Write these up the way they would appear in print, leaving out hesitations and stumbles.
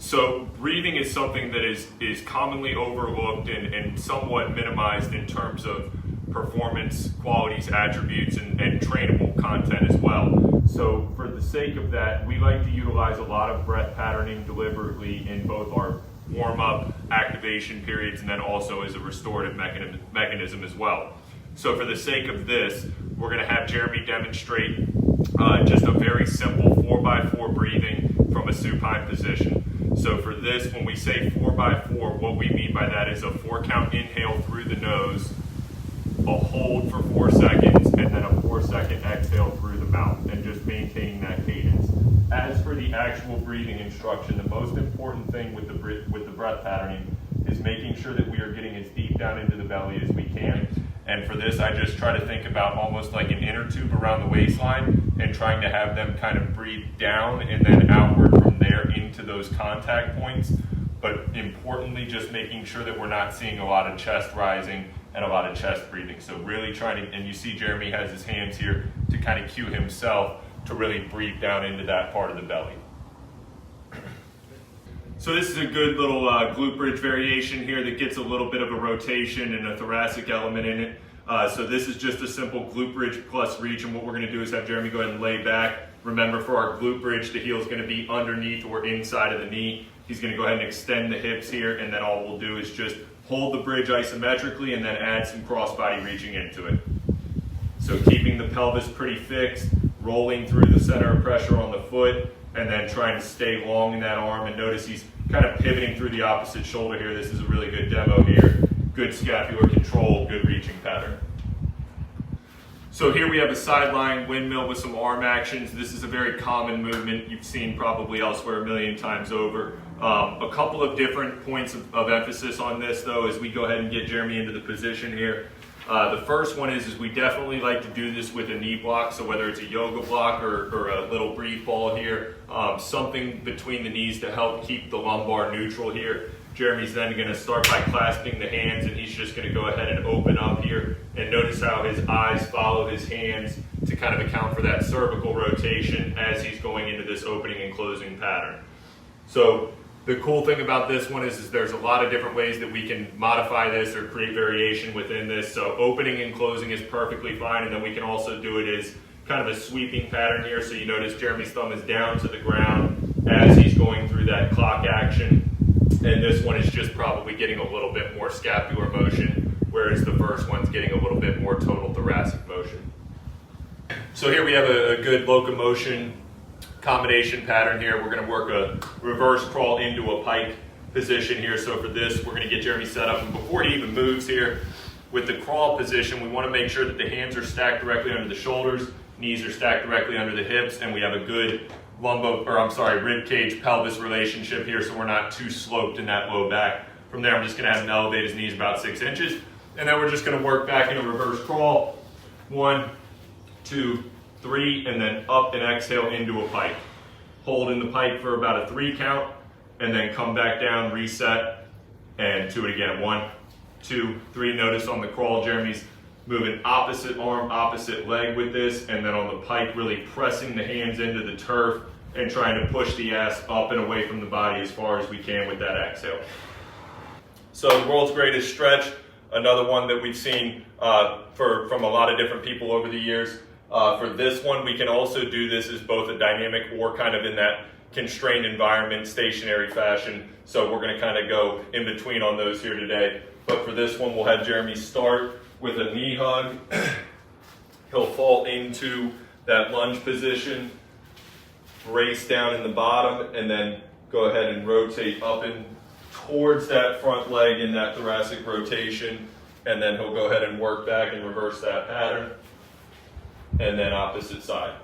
So breathing is something that is commonly overlooked and somewhat minimized in terms of performance, qualities, attributes, and trainable content as well. So for the sake of that, we like to utilize a lot of breath patterning deliberately in both our warm-up activation periods and then also as a restorative mechanism as well. So for the sake of this, we're going to have Jeremy demonstrate just a very simple 4x4 breathing from a supine position. So for this, when we say 4x4, what we mean by that is a 4-count inhale through the nose, a hold for 4 seconds, and then a 4-second exhale through the mouth, and just maintaining that cadence. As for the actual breathing instruction, the most important thing with the breath patterning is making sure that we are getting as deep down into the belly as we can. And for this, I just try to think about almost like an inner tube around the waistline and trying to have them kind of breathe down and then outward from there into those contact points. But importantly, just making sure that we're not seeing a lot of chest rising and a lot of chest breathing. So really trying to, and you see Jeremy has his hands here to kind of cue himself to really breathe down into that part of the belly. So this is a good little glute bridge variation here that gets a little bit of a rotation and a thoracic element in it. So this is just a simple glute bridge plus reach, and what we're going to do is have Jeremy go ahead and lay back. Remember, for our glute bridge, the heel is going to be underneath or inside of the knee. He's going to go ahead and extend the hips here, and then all we'll do is just hold the bridge isometrically and then add some crossbody reaching into it. So keeping the pelvis pretty fixed, rolling through the center of pressure on the foot, and then trying to stay long in that arm. And notice he's kind of pivoting through the opposite shoulder here. This is a really good demo here. Good scapular control, good reaching pattern. So here we have a sideline windmill with some arm actions. This is a very common movement you've seen probably elsewhere a million times over. A couple of different points of emphasis on this though as we go ahead and get Jeremy into the position here. The first one is we definitely like to do this with a knee block, so whether it's a yoga block or a little brief ball here, something between the knees to help keep the lumbar neutral here. Jeremy's then going to start by clasping the hands, and he's just going to go ahead and open up here. And notice how his eyes follow his hands to kind of account for that cervical rotation as he's going into this opening and closing pattern. So the cool thing about this one is there's a lot of different ways that we can modify this or create variation within this. So opening and closing is perfectly fine, and then we can also do it as kind of a sweeping pattern here. So you notice Jeremy's thumb is down to the ground as he's going through that clock action. And this one is just probably getting a little bit more scapular motion, whereas the first one's getting a little bit more total thoracic motion. So here we have a good locomotion combination pattern here. We're going to work a reverse crawl into a pike position here. So for this, we're going to get Jeremy set up. And before he even moves here, with the crawl position, we want to make sure that the hands are stacked directly under the shoulders, knees are stacked directly under the hips, and we have a good rib cage pelvis relationship here, so we're not too sloped in that low back. From there, I'm just going to have him elevate his knees about 6 inches, and then we're just going to work back in a reverse crawl. 1, 2, 3, and then up and exhale into a pike. Hold in the pike for about a 3 count, and then come back down, reset, and do it again. 1, 2, 3. Notice on the crawl, Jeremy's moving opposite arm, opposite leg with this, and then on the pike, really pressing the hands into the turf and trying to push the ass up and away from the body as far as we can with that exhale. So the world's greatest stretch, another one that we've seen from a lot of different people over the years. For this one, we can also do this as both a dynamic or kind of in that constrained environment, stationary fashion. So we're going to kind of go in between on those here today. But for this one, we'll have Jeremy start with a knee hug. He'll fall into that lunge position, brace down in the bottom, and then go ahead and rotate up and towards that front leg in that thoracic rotation. And then he'll go ahead and work back and reverse that pattern. And then opposite side.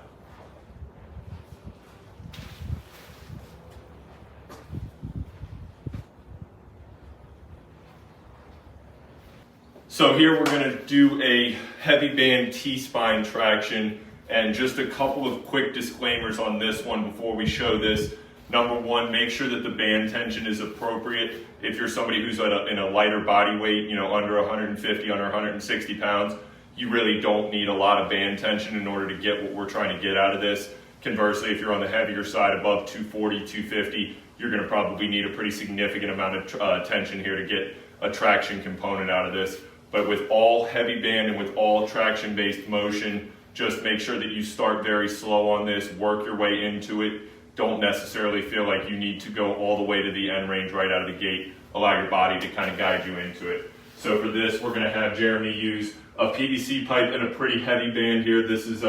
So here we're going to do a heavy band T-spine traction, and just a couple of quick disclaimers on this one before we show this. Number one, make sure that the band tension is appropriate. If you're somebody who's in a lighter body weight, under 150, under 160 pounds, you really don't need a lot of band tension in order to get what we're trying to get out of this. Conversely, if you're on the heavier side above 240, 250, you're going to probably need a pretty significant amount of tension here to get a traction component out of this. But with all heavy band and with all traction-based motion, just make sure that you start very slow on this, work your way into it. Don't necessarily feel like you need to go all the way to the end range right out of the gate. Allow your body to kind of guide you into it. So for this, we're going to have Jeremy use a PVC pipe and a pretty heavy band here. This is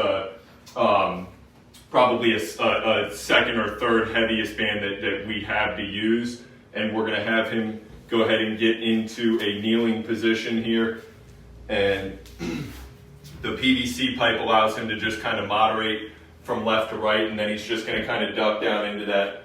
probably a second or third heaviest band that we have to use. And we're going to have him go ahead and get into a kneeling position here. And the PVC pipe allows him to just kind of moderate from left to right, and then he's just going to kind of duck down into that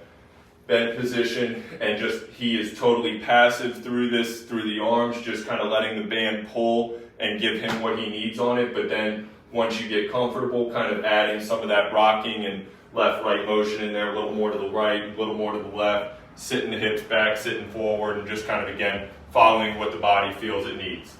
bent position, and he is totally passive through this, through the arms, just kind of letting the band pull and give him what he needs on it. But then once you get comfortable, kind of adding some of that rocking and left-right motion in there, a little more to the right, a little more to the left, sitting the hips back, sitting forward, and just kind of, again, following what the body feels it needs.